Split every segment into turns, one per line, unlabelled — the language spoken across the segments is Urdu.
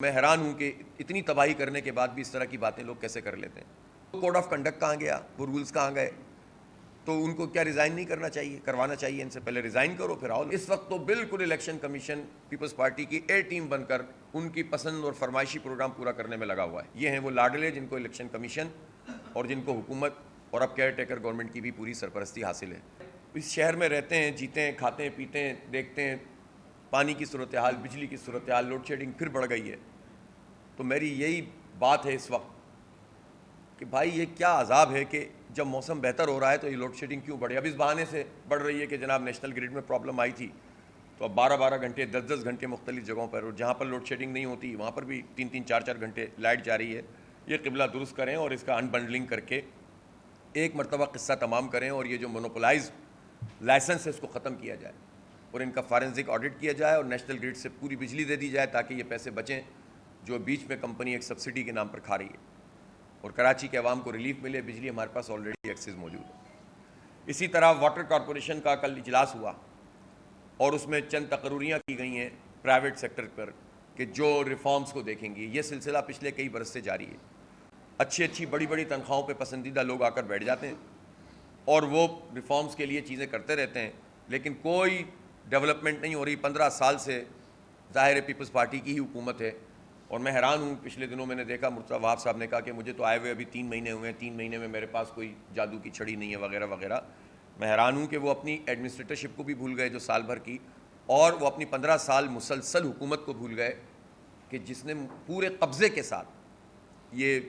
میں حیران ہوں کہ اتنی تباہی کرنے کے بعد بھی اس طرح کی باتیں لوگ کیسے کر لیتے ہیں. کوڈ آف کنڈکٹ کہاں گیا, وہ رولز کہاں گئے؟ تو ان کو کیا ریزائن نہیں کرنا چاہیے؟ کروانا چاہیے ان سے. پہلے ریزائن کرو پھر آؤ. اس وقت تو بالکل الیکشن کمیشن پیپلز پارٹی کی اے ٹیم بن کر ان کی پسند اور فرمائشی پروگرام پورا کرنے میں لگا ہوا ہے. یہ ہیں وہ لاڈلے جن کو الیکشن کمیشن اور جن کو حکومت اور اب کیئر ٹیکر گورنمنٹ کی بھی پوری سرپرستی حاصل ہے. اس شہر میں رہتے ہیں, جیتے ہیں, کھاتے ہیں, پیتے ہیں, دیکھتے ہیں پانی کی صورتحال, بجلی کی صورتحال, لوڈ شیڈنگ پھر بڑھ گئی ہے. تو میری یہی بات ہے اس وقت کہ بھائی یہ کیا عذاب ہے کہ جب موسم بہتر ہو رہا ہے تو یہ لوڈ شیڈنگ کیوں بڑھے؟ اب اس بہانے سے بڑھ رہی ہے کہ جناب نیشنل گریڈ میں پرابلم آئی تھی تو اب 12 گھنٹے 10 گھنٹے مختلف جگہوں پر, اور جہاں پر لوڈ شیڈنگ نہیں ہوتی وہاں پر بھی 3 4 گھنٹے لائٹ جا رہی ہے. یہ قبلہ درست کریں اور اس کا انبنڈلنگ کر کے ایک مرتبہ قصہ تمام کریں, اور یہ جو مونوپولائز لائسنس ہے اس کو ختم کیا جائے اور ان کا فارنزک آڈٹ کیا جائے اور نیشنل گریڈ سے پوری بجلی دے دی جائے تاکہ یہ پیسے بچیں جو بیچ میں کمپنی ایک سبسڈی کے نام پر کھا رہی ہے, اور کراچی کے عوام کو ریلیف ملے. بجلی ہمارے پاس آلریڈی ایکسیس موجود ہے. اسی طرح واٹر کارپوریشن کا کل اجلاس ہوا اور اس میں چند تقرریاں کی گئی ہیں پرائیویٹ سیکٹر پر کہ جو ریفارمز کو دیکھیں گی. یہ سلسلہ پچھلے کئی برس سے جاری ہے. اچھی بڑی تنخواہوں پہ پسندیدہ لوگ آ کر بیٹھ جاتے ہیں اور وہ ریفارمز کے لیے چیزیں کرتے رہتے ہیں, لیکن کوئی ڈیولپمنٹ نہیں ہو رہی. 15 سال سے ظاہر پیپلز پارٹی کی ہی حکومت ہے, اور میں حیران ہوں. پچھلے دنوں میں نے دیکھا مرتضیٰ وہاب صاحب نے کہا کہ مجھے تو آئے ہوئے ابھی 3 مہینے ہوئے ہیں, 3 مہینے میں میرے پاس کوئی جادو کی چھڑی نہیں ہے وغیرہ وغیرہ. میں حیران ہوں کہ وہ اپنی ایڈمنسٹریٹرشپ کو بھی بھول گئے جو سال بھر کی, اور وہ اپنی 15 سال مسلسل حکومت کو بھول گئے کہ جس نے پورے قبضے کے ساتھ یہ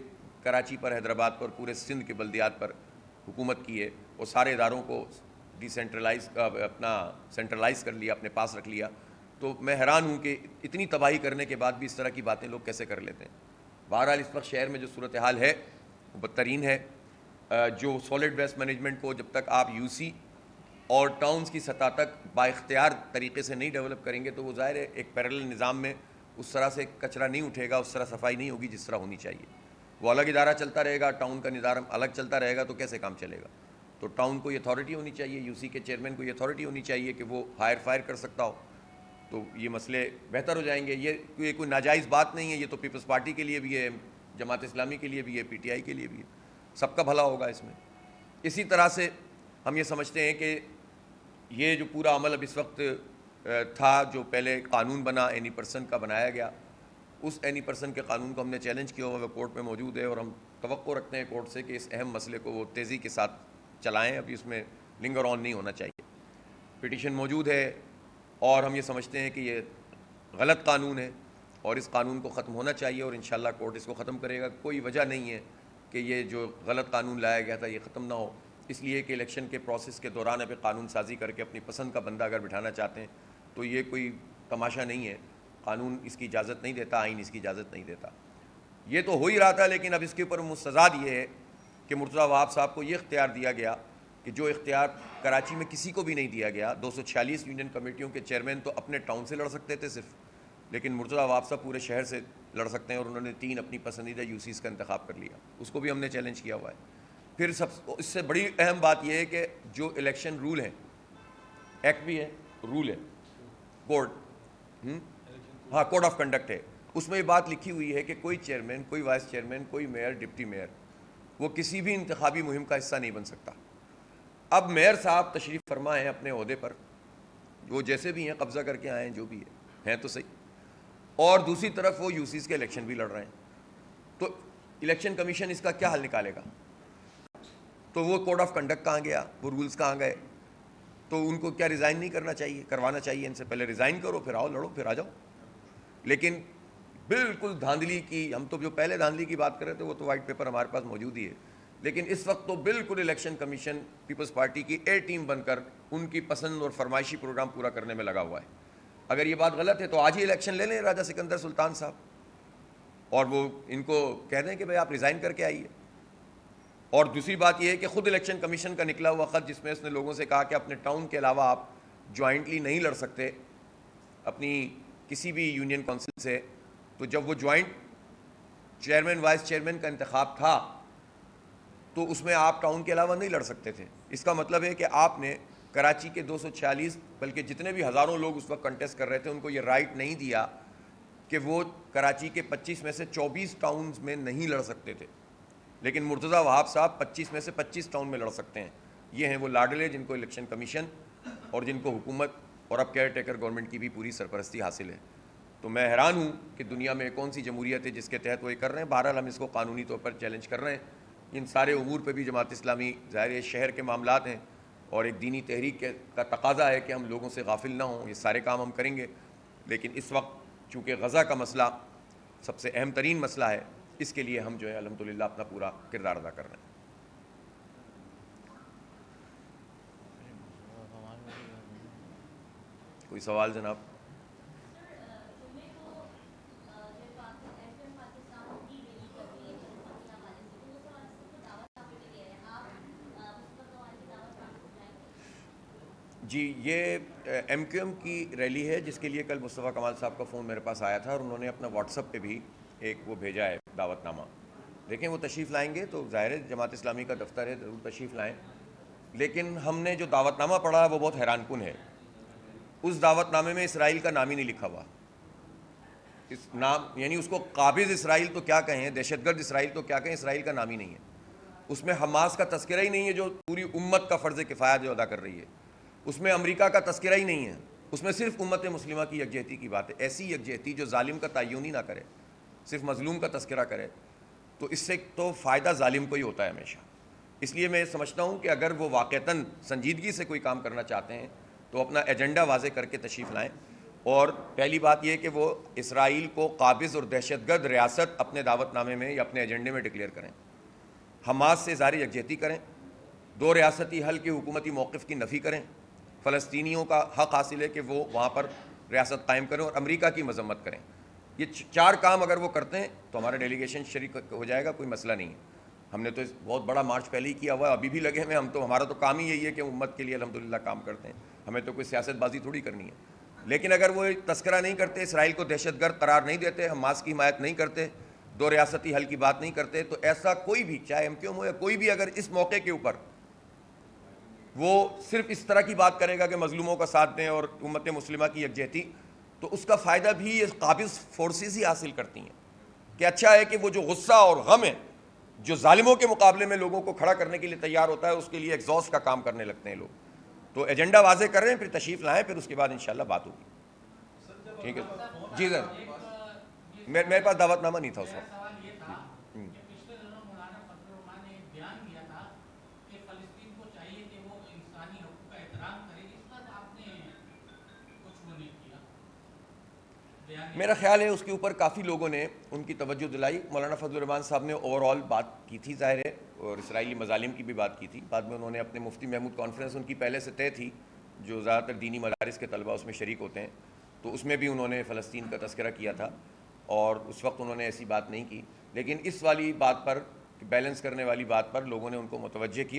کراچی پر, حیدرآباد پر, پورے سندھ کے بلدیات پر حکومت کی ہے, اور سارے اداروں کو سینٹرلائز کر لیا, اپنے پاس رکھ لیا. تو میں حیران ہوں کہ اتنی تباہی کرنے کے بعد بھی اس طرح کی باتیں لوگ کیسے کر لیتے ہیں. بہرحال اس وقت شہر میں جو صورتحال ہے وہ بدترین ہے. جو سالڈ ویسٹ مینجمنٹ کو جب تک آپ یو سی اور ٹاؤنز کی سطح تک با اختیار طریقے سے نہیں ڈیولپ کریں گے تو وہ ظاہر ہے ایک پیرلل نظام میں اس طرح سے کچرا نہیں اٹھے گا, اس طرح صفائی نہیں ہوگی جس طرح ہونی چاہیے. وہ الگ ادارہ چلتا رہے گا, ٹاؤن کا نظام الگ چلتا رہے گا, تو کیسے کام چلے گا؟ تو ٹاؤن کو یہ اتھارٹی ہونی چاہیے, یو سی کے چیئرمین کو یہ اتھارٹی ہونی چاہیے کہ وہ ہائر فائر کر سکتا ہو, تو یہ مسئلے بہتر ہو جائیں گے. یہ کوئی ناجائز بات نہیں ہے, یہ تو پیپلز پارٹی کے لیے بھی ہے, جماعت اسلامی کے لیے بھی ہے, پی ٹی آئی کے لیے بھی ہے, سب کا بھلا ہوگا اس میں. اسی طرح سے ہم یہ سمجھتے ہیں کہ یہ جو پورا عمل اب اس وقت تھا, جو پہلے قانون بنا اینی پرسن کا بنایا گیا, اس اینی پرسن کے قانون کو ہم نے چیلنج کیا ہوا, وہ کورٹ میں موجود ہے, اور ہم توقع رکھتے ہیں کورٹ سے کہ اس اہم مسئلے کو وہ تیزی کے ساتھ چلائیں. ابھی اس میں لنگر آن نہیں ہونا چاہیے. پٹیشن موجود ہے اور ہم یہ سمجھتے ہیں کہ یہ غلط قانون ہے اور اس قانون کو ختم ہونا چاہیے, اور انشاءاللہ کورٹ اس کو ختم کرے گا. کوئی وجہ نہیں ہے کہ یہ جو غلط قانون لایا گیا تھا یہ ختم نہ ہو, اس لیے کہ الیکشن کے پروسیس کے دوران ابھی قانون سازی کر کے اپنی پسند کا بندہ اگر بٹھانا چاہتے ہیں تو یہ کوئی تماشا نہیں ہے. قانون اس کی اجازت نہیں دیتا, آئین اس کی اجازت نہیں دیتا. یہ تو ہو ہی رہا تھا, لیکن اب اس کے اوپر مستزاد یہ ہے کہ مرتضیٰ وہاب صاحب کو یہ اختیار دیا گیا کہ جو اختیار کراچی میں کسی کو بھی نہیں دیا گیا. 246 یونین کمیٹیوں کے چیئرمین تو اپنے ٹاؤن سے لڑ سکتے تھے صرف, لیکن مرتضیٰ وہاب صاحب پورے شہر سے لڑ سکتے ہیں, اور انہوں نے 3 اپنی پسندیدہ یو سیز کا انتخاب کر لیا. اس کو بھی ہم نے چیلنج کیا ہوا ہے. پھر اس سے بڑی اہم بات یہ ہے کہ جو الیکشن رول ہیں, ایکٹ بھی ہے, رول ہے, کوڈ آف کنڈکٹ ہے, اس میں یہ بات لکھی ہوئی ہے کہ کوئی چیئرمین, کوئی وائس چیئرمین, کوئی میئر, ڈپٹی میئر وہ کسی بھی انتخابی مہم کا حصہ نہیں بن سکتا. اب میئر صاحب تشریف فرما ہیں اپنے عہدے پر, وہ جیسے بھی ہیں قبضہ کر کے آئے ہیں, جو بھی ہیں تو صحیح, اور دوسری طرف وہ یو سیز کے الیکشن بھی لڑ رہے ہیں. تو الیکشن کمیشن اس کا کیا حل نکالے گا؟ تو وہ کوڈ آف کنڈکٹ کہاں گیا, وہ رولز کہاں گئے؟ تو ان کو کیا ریزائن نہیں کرنا چاہیے؟ کروانا چاہیے ان سے. پہلے ریزائن کرو پھر آؤ, لڑو, پھر آ جاؤ. لیکن بالکل دھاندلی کی, ہم تو جو پہلے دھاندلی کی بات کر رہے تھے وہ تو وائٹ پیپر ہمارے پاس موجود ہی ہے, لیکن اس وقت تو بالکل الیکشن کمیشن پیپلز پارٹی کی اے ٹیم بن کر ان کی پسند اور فرمائشی پروگرام پورا کرنے میں لگا ہوا ہے. اگر یہ بات غلط ہے تو آج ہی الیکشن لے لیں راجہ سکندر سلطان صاحب, اور وہ ان کو کہہ دیں کہ بھائی آپ ریزائن کر کے آئیے. اور دوسری بات یہ ہے کہ خود الیکشن کمیشن کا نکلا ہوا خط جس میں اس نے لوگوں سے کہا کہ اپنے ٹاؤن کے علاوہ آپ جوائنٹلی نہیں لڑ سکتے اپنی کسی بھی یونین کونسل سے. تو جب وہ جوائنٹ چیئرمین وائس چیئرمین کا انتخاب تھا تو اس میں آپ ٹاؤن کے علاوہ نہیں لڑ سکتے تھے. اس کا مطلب ہے کہ آپ نے کراچی کے 246 بلکہ جتنے بھی ہزاروں لوگ اس وقت کنٹیسٹ کر رہے تھے ان کو یہ رائٹ نہیں دیا کہ وہ کراچی کے 25 میں سے 24 ٹاؤنز میں نہیں لڑ سکتے تھے، لیکن مرتضیٰ وہاب صاحب 25 میں سے 25 ٹاؤن میں لڑ سکتے ہیں۔ یہ ہیں وہ لاڈلے جن کو الیکشن کمیشن اور جن کو حکومت اور اب کیئر ٹیکر گورنمنٹ کی بھی پوری سرپرستی حاصل ہے۔ تو میں حیران ہوں کہ دنیا میں کون سی جمہوریت ہے جس کے تحت وہ یہ کر رہے ہیں۔ بہرحال ہم اس کو قانونی طور پر چیلنج کر رہے ہیں۔ ان سارے امور پہ بھی جماعت اسلامی ظاہر ہے شہر کے معاملات ہیں اور ایک دینی تحریک کا تقاضا ہے کہ ہم لوگوں سے غافل نہ ہوں، یہ سارے کام ہم کریں گے۔ لیکن اس وقت چونکہ غزہ کا مسئلہ سب سے اہم ترین مسئلہ ہے، اس کے لیے ہم جو ہے الحمدللہ اپنا پورا کردار ادا کر رہے ہیں۔ کوئی سوال جناب؟ جی، یہ ایم کیو ایم کی ریلی ہے جس کے لیے کل مصطفیٰ کمال صاحب کا فون میرے پاس آیا تھا اور انہوں نے اپنا واٹس ایپ پہ بھی ایک وہ بھیجا ہے دعوت نامہ۔ دیکھیں وہ تشریف لائیں گے تو ظاہر ہے جماعت اسلامی کا دفتر ہے، ضرور تشریف لائیں، لیکن ہم نے جو دعوت نامہ پڑھا وہ بہت حیران کن ہے۔ اس دعوت نامے میں اسرائیل کا نام ہی نہیں لکھا ہوا، اس نام یعنی اس کو قابض اسرائیل تو کیا کہیں، دہشت گرد اسرائیل تو کیا کہیں، اسرائیل کا نام ہی نہیں ہے۔ اس میں حماس کا تذکرہ ہی نہیں ہے جو پوری امت کا فرض کفایہ جو ادا کر رہی ہے۔ اس میں امریکہ کا تذکرہ ہی نہیں ہے، اس میں صرف امت مسلمہ کی یکجہتی کی بات ہے۔ ایسی یکجہتی جو ظالم کا تعین ہی نہ کرے، صرف مظلوم کا تذکرہ کرے، تو اس سے تو فائدہ ظالم کو ہی ہوتا ہے ہمیشہ۔ اس لیے میں سمجھتا ہوں کہ اگر وہ واقعتاً سنجیدگی سے کوئی کام کرنا چاہتے ہیں تو اپنا ایجنڈا واضح کر کے تشریف لائیں، اور پہلی بات یہ کہ وہ اسرائیل کو قابض اور دہشت گرد ریاست اپنے دعوت نامے میں یا اپنے ایجنڈے میں ڈکلیئر کریں، حماس سے ظاہری یکجہتی کریں، دو ریاستی حل کے حکومتی موقف کی نفی کریں، فلسطینیوں کا حق حاصل ہے کہ وہ وہاں پر ریاست قائم کریں، اور امریکہ کی مذمت کریں۔ یہ چار کام اگر وہ کرتے ہیں تو ہمارا ڈیلیگیشن شریک ہو جائے گا، کوئی مسئلہ نہیں ہے۔ ہم نے تو بہت بڑا مارچ پہلے ہی کیا ہوا ہے، ابھی بھی لگے ہوئے، ہمارا تو کام ہی یہی ہے کہ امت کے لیے الحمدللہ کام کرتے ہیں، ہمیں تو کوئی سیاست بازی تھوڑی کرنی ہے۔ لیکن اگر وہ تذکرہ نہیں کرتے، اسرائیل کو دہشت گرد قرار نہیں دیتے، حماس کی حمایت نہیں کرتے، دو ریاستی حل کی بات نہیں کرتے، تو ایسا کوئی بھی چاہے ایم کیو ایم ہو یا کوئی بھی اگر اس موقع کے اوپر وہ صرف اس طرح کی بات کرے گا کہ مظلوموں کا ساتھ دیں اور امت مسلمہ کی یکجہتی، تو اس کا فائدہ بھی یہ قابض فورسز ہی حاصل کرتی ہیں کہ اچھا ہے کہ وہ جو غصہ اور غم ہے جو ظالموں کے مقابلے میں لوگوں کو کھڑا کرنے کے لیے تیار ہوتا ہے، اس کے لیے ایگزاسٹ کا کام کرنے لگتے ہیں لوگ۔ تو ایجنڈا واضح کر رہے ہیں، پھر تشریف لائیں، پھر اس کے بعد انشاءاللہ بات ہوگی۔ ٹھیک ہے جی سر، میرے پاس دعوت نامہ نہیں تھا اس وقت۔ میرا خیال ہے اس کے اوپر کافی لوگوں نے ان کی توجہ دلائی۔ مولانا فضل الرحمان صاحب نے اوور آل بات کی تھی ظاہر ہے، اور اسرائیلی مظالم کی بھی بات کی تھی۔ بعد میں انہوں نے اپنے مفتی محمود کانفرنس ان کی پہلے سے طے تھی جو زیادہ تر دینی مدارس کے طلبہ اس میں شریک ہوتے ہیں، تو اس میں بھی انہوں نے فلسطین کا تذکرہ کیا تھا، اور اس وقت انہوں نے ایسی بات نہیں کی، لیکن اس والی بات پر بیلنس کرنے والی بات پر لوگوں نے ان کو متوجہ کیا۔